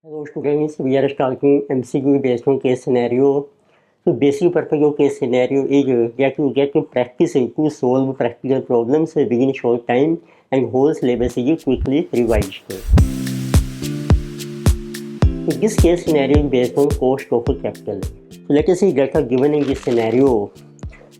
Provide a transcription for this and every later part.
Hello students, we are starting MCQ based on case scenario. So basic purpose of case scenario is that you get to practice to solve practical problems within short time and whole syllabus is quickly revised. So this case scenario is based on cost of capital. So let us see data given in this scenario.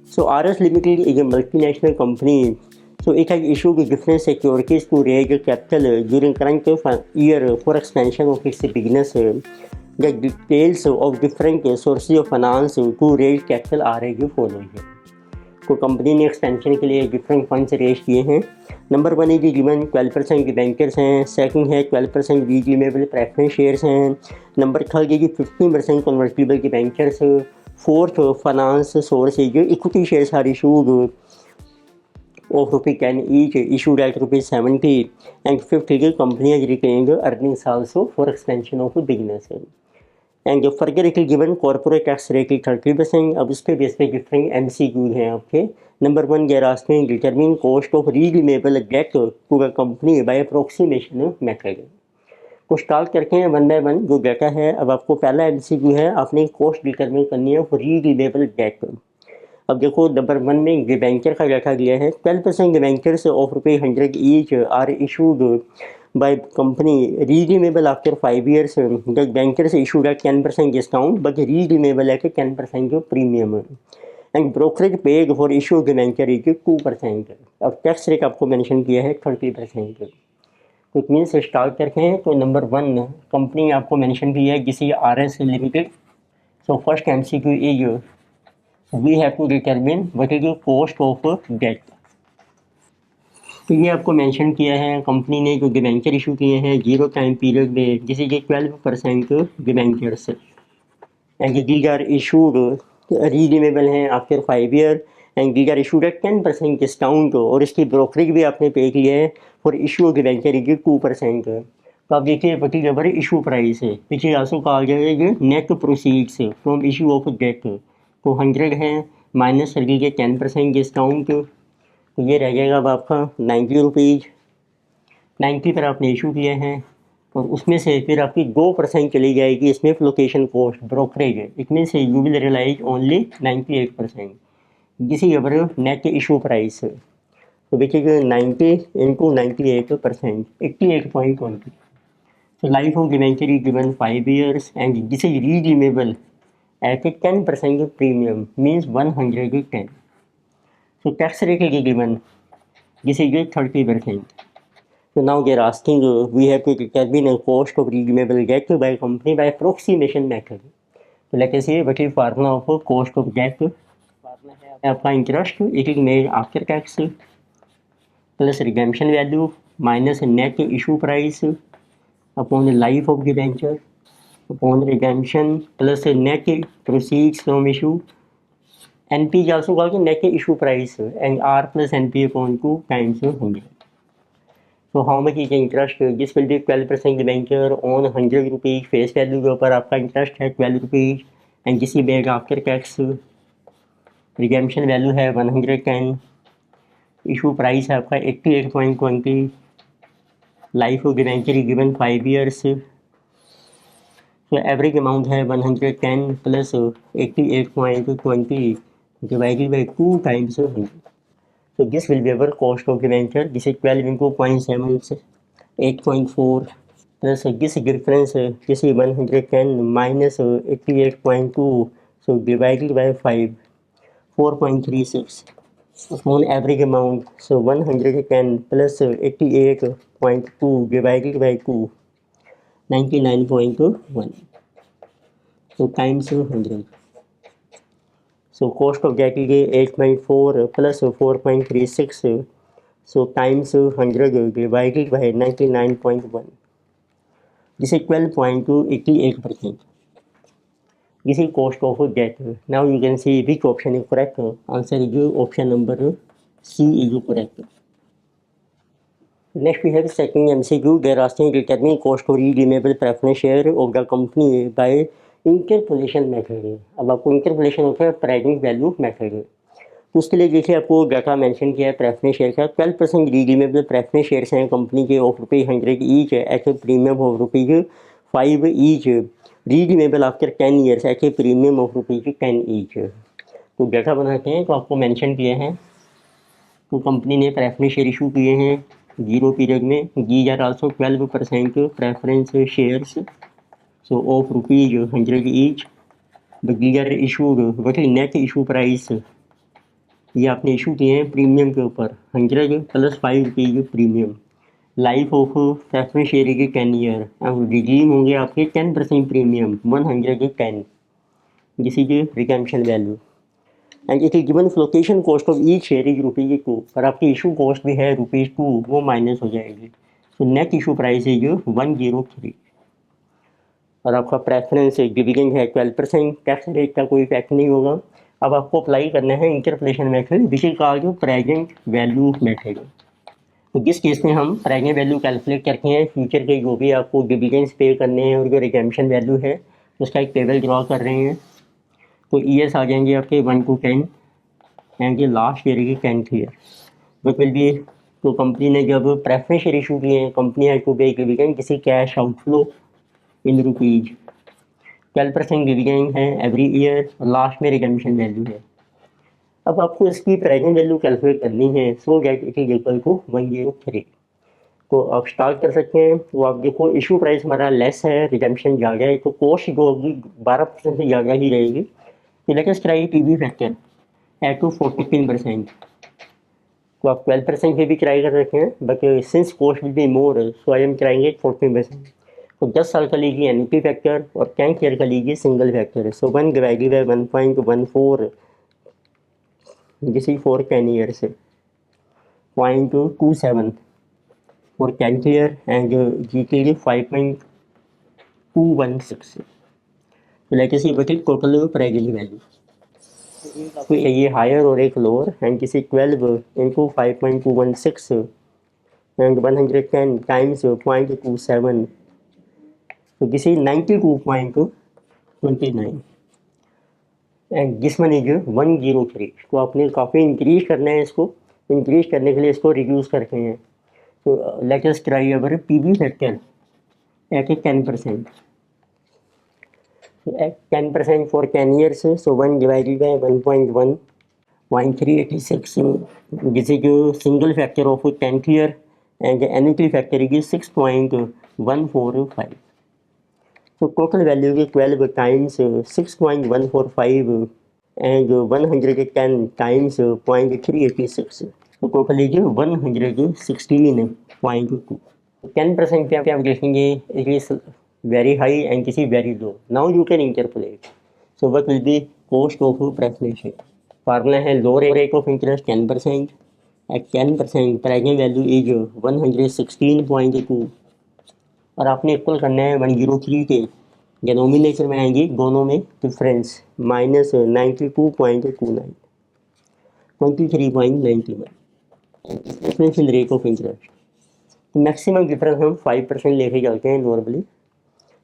So RS Limited is a multinational company. So it has issued different securities to raise capital during current year for expansion of its business. The details of different sources of finance to raise capital are as follows. तो company ने expansion के लिए different funds raise किए हैं। Number one है given 12% bankers हैं। Second है 12% redeemable preference shares हैं। नंबर थर्ड है कि 15% कन्वर्टिबल के बैंकर्स। फोर्थ फाइनेंस सोर्स है equity shares are issued of ₹10 each issued at ₹70, and fifth is company has retained earnings also for expansion of business. And further एक given corporate tax rate 30%। अब इस पे base पे different MCQ हैं आपके। Number one ये रास्ते हैं determine cost of redeemable debt to the company by approximation method. तो स्टार्ट करके हैं वन बाय वन जो डाटा है। अब आपको पहला MCQ है, आपने कॉस्ट डिटरमिन करनी है फॉर रीडीमेबल डेट। अब देखो नंबर वन में डिबेंचर का डाटा दिया है। 12% debentures of ₹100 each are issued by company redeemable after 5 years. The bankers issued at 10% discount but redeemable at 10% premium, and brokerage paid for issue debenture is 2%। अब tax rate आपको mention किया है 30%। तो it means start करते हैं। तो number one company आपको mention की है किसी RS limited. So first MCQ is we have to determine what is the cost of debt. तो ये आपको मेंशन किया है कंपनी ने जो डिबेंचर इशू किए हैं 0 टाइम पीरियड में, जिसे कि 12% debentures and these are issued redeemable हैं after 5 year and these are issued at 10% discount, और इसकी ब्रोकरेज भी आपने पे किया है फॉर इशू डिबेंचर इज 2%। तो आप देखिए what is our issue price है, पीछे आंसू कहा गया है ये net proceeds from issue of debt. तो 100 है माइनस कर दीजिए 10% डिस्काउंट, तो ये रह जाएगा अब आपका 90 रुपीज़। 90 पर आपने इशू किए हैं और उसमें से फिर आपकी 2% चली जाएगी इसमें location cost brokerage. It means you will realise only 98%। This is our net issue price. तो देखिए 90 into 98%, 88.20। So life of debenture is given 5 years and this is redeemable at a 10% premium, means 110। So tax rate is given, this is 30%। So now they are asking we have to determine a cost of redeemable debt by company by approximation method। So let us see what is formula of cost of debt। formula है आपका interest it is made after tax plus redemption value minus net issue price upon life of debenture upon redemption plus net proceeds from issue. NP is also called net issue price and R plus NP upon 2 times 100। So how much is the interest? This will be 12% debenture on 100 rupees face value के ऊपर आपका interest है 12 rupees and जिस bag after tax redemption value है 110। Issue price है आपका 88.20। Life of debenture is given 5 years. तो average amount है 110 plus 88.20 divided by 2 times 100। So this will be our cost of debenture. This is 12 into 0.7, 8.4 plus this difference, this is 110 minus 88.2, so divided by 5, 4.36 upon average amount. So 110 plus 88.2 divided by 2, 99.1, so times 100। So cost of debt is 8.4 plus 4.36, so times 100 divided by 99.1, this is 12.88%। This is cost of debt। Now you can see which option is correct। Answer is option number C is correct। Next we have second MCQ. They are asking determine cost of redeemable preference share of the company by interpolation method है। अब आपको interpolation होता है pricing value method. तो उसके लिए देखिए आपको डाटा मेंशन किया है प्रेफरेंस शेयर का। 12% रिडीमेबल प्रेफरेंस शेयर्स हैं कंपनी के of ₹100 each eight A premium of 5 each redeemable after 10 years at a premium of ₹10 each। तो डेटा बनाते हैं तो आपको मेंशन किए हैं, तो कंपनी ने प्रेफरेंस शेयर इशू किए हैं 0 पीरियड में। These are also 12% preference shares so of ₹100 each, but these are issued what is net issue price, ये आपने इशू किए हैं प्रीमियम के ऊपर 100 + ₹5 premium. Life of preference share की 10 ईयर, अब रिडीम होंगे आपके 10% premium 110, this is redemption value and it is given flotation cost of each share is ₹2, पर आपकी इशू कॉस्ट भी है ₹2, वो माइनस हो जाएगी। So net issue price is 103 और आपका प्रेफरेंस डिविडेंड है 12%, टैक्स रेट का कोई इफेक्ट नहीं होगा। अब आपको अप्लाई करना है interpolation method which is called present value method. तो जिस केस में हम प्रेजेंट वैल्यू कैलकुलेट करते हैं फ्यूचर के जो भी आपको डिविडेंड्स पे करने हैं और जो रिडेम्पशन वैल्यू है उसका एक टेबल ड्रॉ कर रहे हैं। तो ईयर्स आ जाएंगे आपके 1 to 10 एंड ये लास्ट ईयर की 10th year which will be. तो कंपनी ने जब प्रेफरेंस शेयर इशू किए हैं, company had to pay dividend किसी cash outflow in rupees, 12% dividend है एवरी ईयर और लास्ट में रिडेम्पशन वैल्यू है। अब आपको इसकी प्रेजेंट वैल्यू कैलकुलेट करनी है, so that it is equal to 103। तो आप स्टार्ट कर सकते हैं। तो आप देखो इशू प्राइस हमारा लेस है, रिडेम्पशन ज़्यादा है, तो कॉस्ट जो होगी 12% से ज़्यादा ही रहेगी। तो let us try PV factor at to 14%। तो आप 12% पे भी ट्राई कर सकते हैं, but since cost will be more so I am trying at 14%। तो 10 साल का लीजिए एनुटी फैक्टर और 10 ईयर का लीजिए single factor. So 1 divided by 1.14, this is for 10 years, 0.27 for 10th year and GK 5.216। So let us see what is total present value। तो ये higher और एक लोअर एंड किसी 12 into 5.216 and 110 times 0.27, तो किसी 92.29 एंड दिस वन इज 103। तो आपने काफ़ी इंक्रीज करना है, इसको इंक्रीज करने के लिए इसको रिड्यूस करते हैं। So let us try our PV factor at a 10%. So at 10% for 10 years, so 1 divided by 1.1, 0.386. This is a single factor of 10th year and the annuity factor is 6.145. So total value is 12 times 6.145 and 110 times 0.386. तो total लीजिए 116.2। 10% पे आप देखेंगे it is very high and किसी very low. Now you can interpolate. So what will be cost of preference share. Formula है lower rate of interest 10%, at 10% present value is 116.2 और आपने equal करना है 103 के डिनोमिनेटर में आएंगी दोनों में difference minus 92.29, 23.91 difference in rate of interest. तो मैक्सिमम डिफरेंस हम 5% लेके चलते हैं नॉर्मली।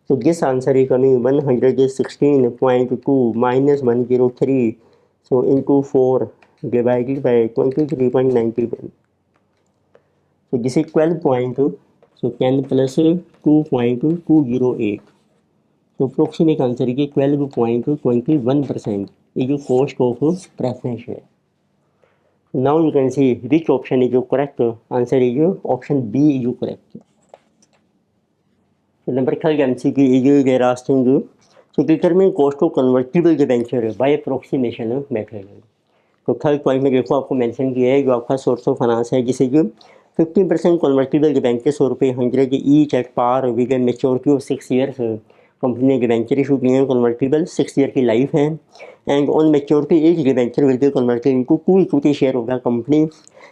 तो this answer is coming 116.2 minus 103 so into 4 divided by 23.91। तो दिस इज 12 सो 10 प्लस 2.208। तो approximate answer is 12.21% is cost of preference share. Now you can see which option is correct. Answer is option B is correct. So number 3 MCQ is they are asking you to determine cost of convertible debenture by approximation method. तो third point में देखो आपको mention किया है जो आपका source of finance है, जिसे जो 15% convertible debenture ₹100 each at par with maturity of 6 years. Company ने डिबेंचर इशू किए हैं कन्वर्टिबल, 6 ईयर की लाइफ है and on maturity as debenture will be converted into 2 equity share of the company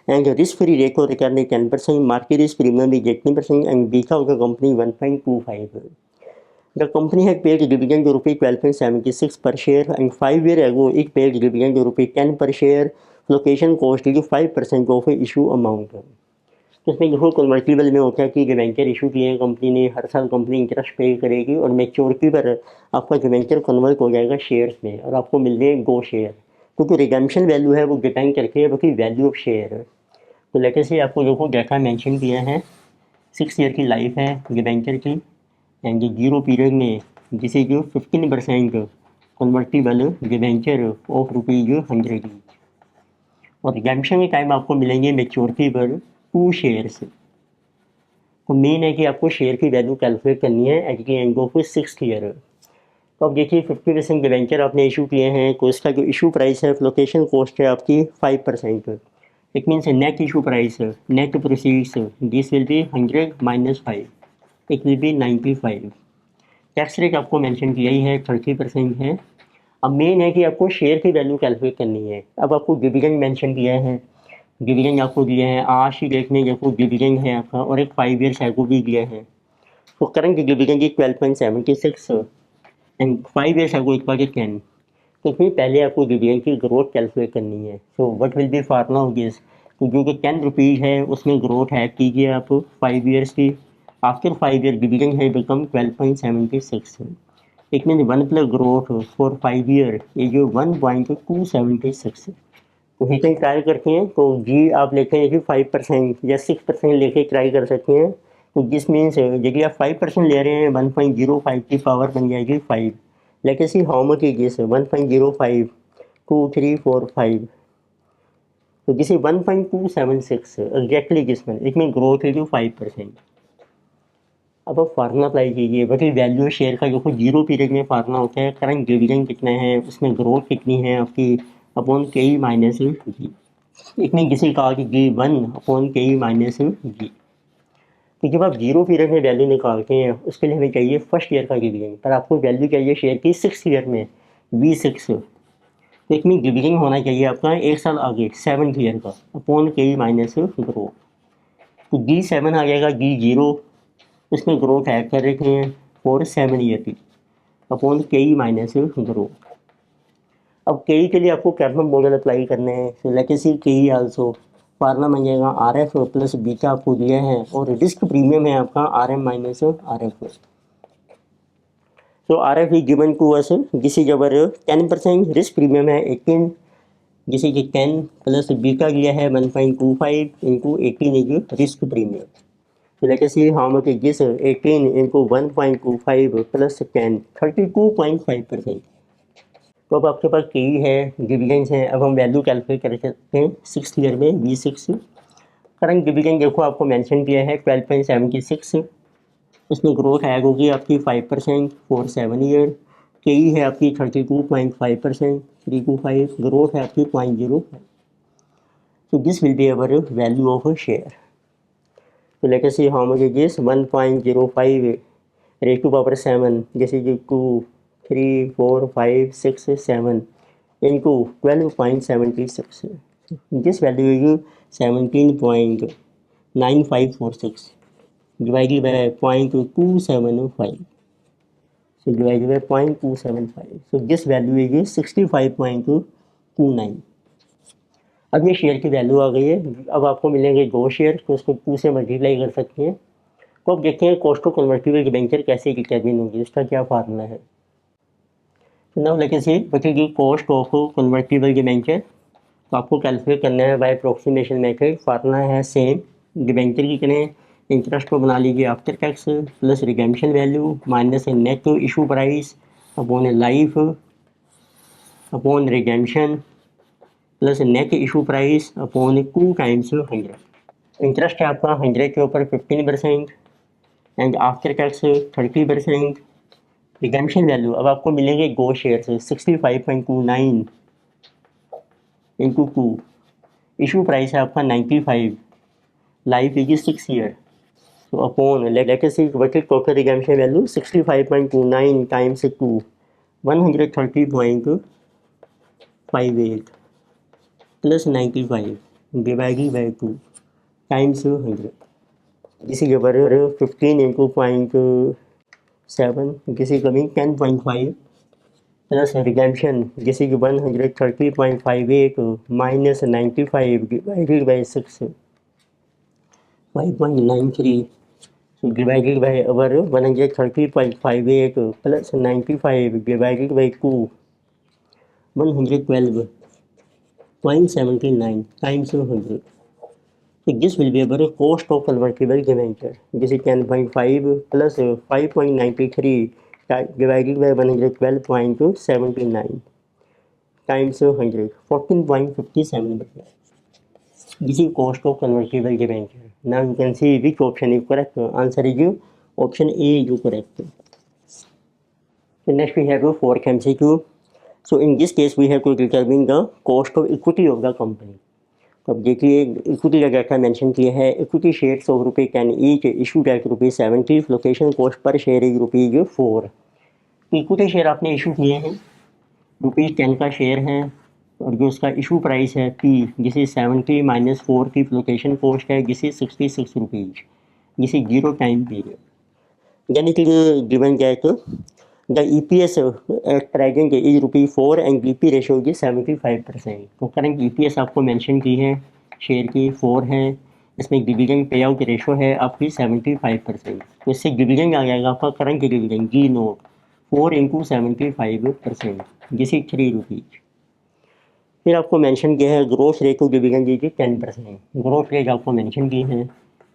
and risk free rate of return is 10%, market risk premium is 18% and beta of the company 1.25। The company had paid dividend of ₹12.76 per share and 5 years ago it paid dividend of ₹10 per share. Flotation cost is 5% of issue amount। तो इसमें देखो convertible में होता है कि debenture issue किए हैं company ने, हर साल कंपनी इंटरेस्ट पे करेगी और मैच्योरिटी पर आपका डिबेंचर कन्वर्ट हो जाएगा शेयर्स में और आपको मिल रहे गो शेयर, क्योंकि रिडेम्पशन वैल्यू है वो डिपेंड करके है कि वैल्यू ऑफ शेयर। तो लेटर से आपको देखो डाटा मेंशन किया है, 6 ईयर की लाइफ है डिबेंचर की एंड 0 पीरियड में this is 15% convertible debenture of ₹100 each. और रिडेम्पशन के टाइम आपको मिलेंगे मेच्योरिटी पर 2 शेयर्स। तो मेन है कि आपको शेयर की वैल्यू कैलकुलेट करनी है at the end of 6th year. तो अब देखिए 50% डिबेंचर आपने इशू किए हैं, तो इसका जो इशू प्राइस है फ्लोटेशन कॉस्ट है आपकी 5%। It means net issue price, net proceeds this will be 100 - 5, it will be 95। Tax rate आपको मेंशन किया ही है 30% है। अब मेन है कि आपको शेयर की वैल्यू कैलकुलेट करनी है। अब आपको डिविडेंड मेंशन किया है, डिविडेंड आपको दिए हैं आज की डेट में, देखो डिविडेंड है आपका, और एक 5 ईयर साइको भी दिया है। तो करंट डिविडेंड की 12.76 एंड 5 ईयर साइको इक्वल टू 10। तो फिर पहले आपको डिविडेंड की ग्रोथ कैलकुलेट करनी है। सो what will B formula of this, तो जो कि 10 रुपीज़ है उसमें ग्रोथ ऐड कीजिए आप 5 ईयर्स की। आफ्टर 5 ईयर डिविडेंड है become 12.76। It mean 1 plus growth for 5 year is 1.276। तो ही कहीं ट्राई करते हैं, तो जी आप लेते हैं कि 5% या 6% लेके ट्राई कर सकते हैं। तो दिस मीन्स यदि आप 5% ले रहे हैं 1.05 की पावर बन जाएगी 5। Let us see how much is this, 1.05 2 3 4 5, तो this is 1.276 exactly this one, it mean growth is 5%। अब आप फार्मूला अप्लाई कीजिए, बल्कि वैल्यू शेयर का जो 0 पीरियड में फार्मूला होता है करंट डिविडेंड कितना है, उसमें ग्रोथ कितनी है आपकी अपॉन KE माइनस जी। इसमें किसी कहा कि G1 अपॉन KE माइनस जी। तो जब आप 0 पीरियड में वैल्यू निकालते हैं उसके लिए हमें चाहिए फर्स्ट ईयर का डिविडेंड, पर आपको वैल्यू चाहिए शेयर की 6th ईयर में V6। तो इसमें डिविडेंड होना चाहिए आपका 1 साल आगे 7th ईयर का अपॉन KE माइनस ग्रोथ। तो G7 आ जाएगा, G0 उसमें ग्रोथ ऐड कर रखे हैं फॉर 7 ईयर की अपॉन KE माइनस ग्रोथ। अब KE के लिए आपको कैर्नल मॉडल अप्लाई करने हैं। सो लेट अस सी KE आल्सो, फार्मूला बन जाएगा RF प्लस बीटा आपको दिया है, और रिस्क प्रीमियम है आपका RM minus RF। So RF is given to us, this is our 10%, risk premium है 18, जिसे कि 10 प्लस बीटा दिया है 1.25 into 18 is risk premium. So let us see how much is this, 18 into 1.25 plus 10, 32.5%। तो अब आपके पास KE है, dividends हैं। अब हम वैल्यू कैलकुलेट कर सकते हैं 6th ईयर में V6। करंट डिविडेंड देखो आपको मेंशन किया है 12.76, उसमें ग्रोथ ऐड होगी आपकी 5% फॉर 7 ईयर। KE है आपकी 32.5%, 325, ग्रोथ है आपकी 0.05। तो this will be our value of share. So let us see how much it is, 1.05 raised to power 7, this is 2 3 4 5 6 7 into 12.76, this value is 17.9546 divided by 0.275, so divided by 0.275, so this value is 65.29। अब ये share की value आ गई है। अब आपको मिलेंगे 2 share, तो उसको 2 से मल्टीप्लाई कर सकते हैं। तो अब देखते हैं कॉस्ट ऑफ कन्वर्टिबल डिबेंचर कैसे डिटरमिन होगी, इसका क्या फार्मूला है। तो now let us see what is the cost of convertible debenture. तो आपको कैलकुलेट करना है बाय अप्रोक्सीमेशन मेथड। फार्मूला है सेम, डिबेंचर की करें इंटरेस्ट को बना लीजिए after tax plus redemption value minus net issue price upon life upon redemption plus net issue price upon 2 times 100। Interest है आपका 100 के ऊपर 15% and after tax 30%। Redemption value अब आपको मिलेंगे 2 शेयर से 65.29 इंटू 2। इशू प्राइस है आपका 95, लाइफ इज 6 ईयर। तो upon let us see what is total redemption value 65.29 times 2, 130.58 plus 95 divided by 2 times 100। This is our 15 into 0.7, this is coming 10.5 plus redemption, this is 130.58 minus 95 divided by 6, 5.93 divided by our 130.58 plus 95 divided by 2, 112.79 times 100। So this will be our cost of convertible debenture. This is 10.5 plus 5.93 divided by 112.79 times 100, 14.57%. This is cost of convertible debenture. Now you can see which option is correct. Answer is option A is correct. So next we have a fourth MCQ. So in this case we have to determine the cost of equity of the company. तो अब देखिए equity का data mention किया है. Equity shares of रुपये can each issued at ₹70. Location cost per share is ₹4. Equity share आपने issue किए हैं, ₹10 का शेयर है और जो उसका इशू प्राइस है P, जिसे 70 - 4 की लोकेशन कॉस्ट है, जिसे ₹66, जिसे 0 टाइम पीरियड. यानी कि गिवन जाए तो the EPS at present is ₹4 and GP ratio की 75%. तो करंट EPS आपको मेंशन की है, शेयर की 4 है, इसमें डिविडेंड पे आउट रेशो है आपकी 75%. तो इससे डिविडेंड आ जाएगा आपका करंट डिविडेंड G नोट 4 × 75%, जिसे ₹3. फिर आपको मेंशन किया है ग्रोथ रेट ऑफ डिविडेंड दीजिए 10%. ग्रोथ रेट आपको मेंशन की है,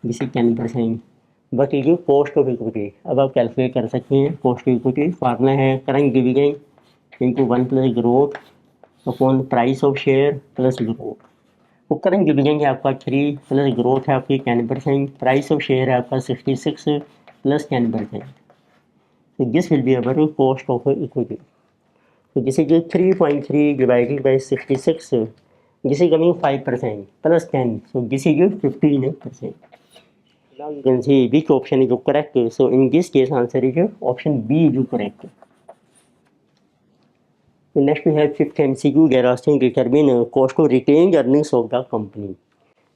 जिसे 10%. बट ये कॉस्ट ऑफ इक्विटी अब आप कैलकुलेट कर सकते हैं. कॉस्ट ऑफ इक्विटी फार्मूला है current dividend into 1 plus growth upon price of share plus growth. तो करंट डिविडेंड है आपका 3 प्लस ग्रोथ है आपकी 10%, प्राइस ऑफ शेयर है आपका 66 प्लस 10%. तो this will be our cost of equity. तो जिसे जो 3.3 डिवाइडेड बाई 66, जिसे कमिंग 5% प्लस 10, सो जिसे जो 15%. Now you can see which option is correct. So in this case answer is option B is correct. So next we have fifth MCQ. They are asking determine cost of retained earnings of the company.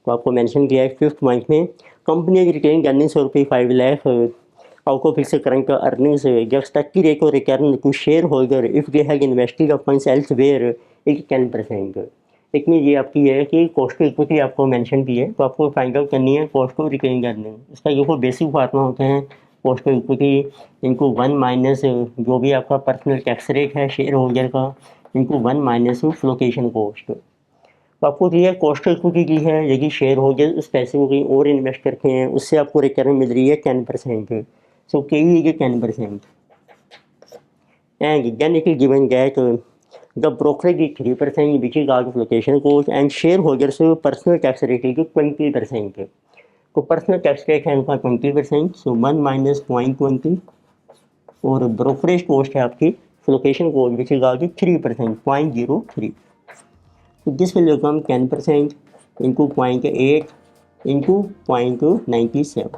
तो आपको mention किया है fifth point में, company की retain earnings ₹5 lakh out of its current earnings just 30 rate of return to share holder if they have invested the funds elsewhere is 10%. एक में ये आपकी है कि कॉस्ट ऑफ इक्विटी आपको मेंशन की है, तो आपको फाइंड आउट करनी है कॉस्ट ऑफ रिटेन अर्निंग. इसका जो बेसिक फार्मूला होते हैं cost of equity into 1 minus जो भी आपका पर्सनल टैक्स रेट है शेयर होल्डर का इनटू 1 माइनस फ्लोकेशन कॉस्ट. तो आपको ये कॉस्ट ऑफ इक्विटी की है, यदि शेयर होल्डर उस पैसे को कहीं और इन्वेस्ट करते हैं उससे आपको रिटर्न मिल रही है 10%. सो के ये 10%. And then it is given that the brokerage is 3% which is out of location cost and shareholders personal tax rate is 20%. तो पर्सनल टैक्स रेट है उनका 20%, सो 1 माइनस 0.20 और ब्रोकरेज कॉस्ट है आपकी location cost which is out 3% 0.03. तो this will become 10% into 0.8 into 0.97.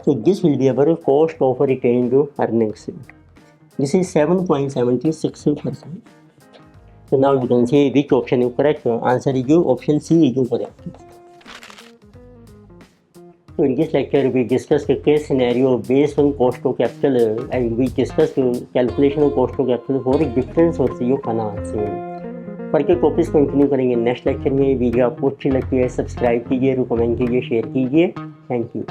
So this will be our cost of retained earnings. This is 7.76%. So now you can see which option is correct. Answer is option C is correct. So in this lecture we discussed a case scenario based on cost of capital and we discussed calculation of cost of capital for different sources of finance. फर्क के topics continue करेंगे next lecture में. Video आपको अच्छी लगती है subscribe कीजिए, comment कीजिए, शेयर कीजिए. Thank you.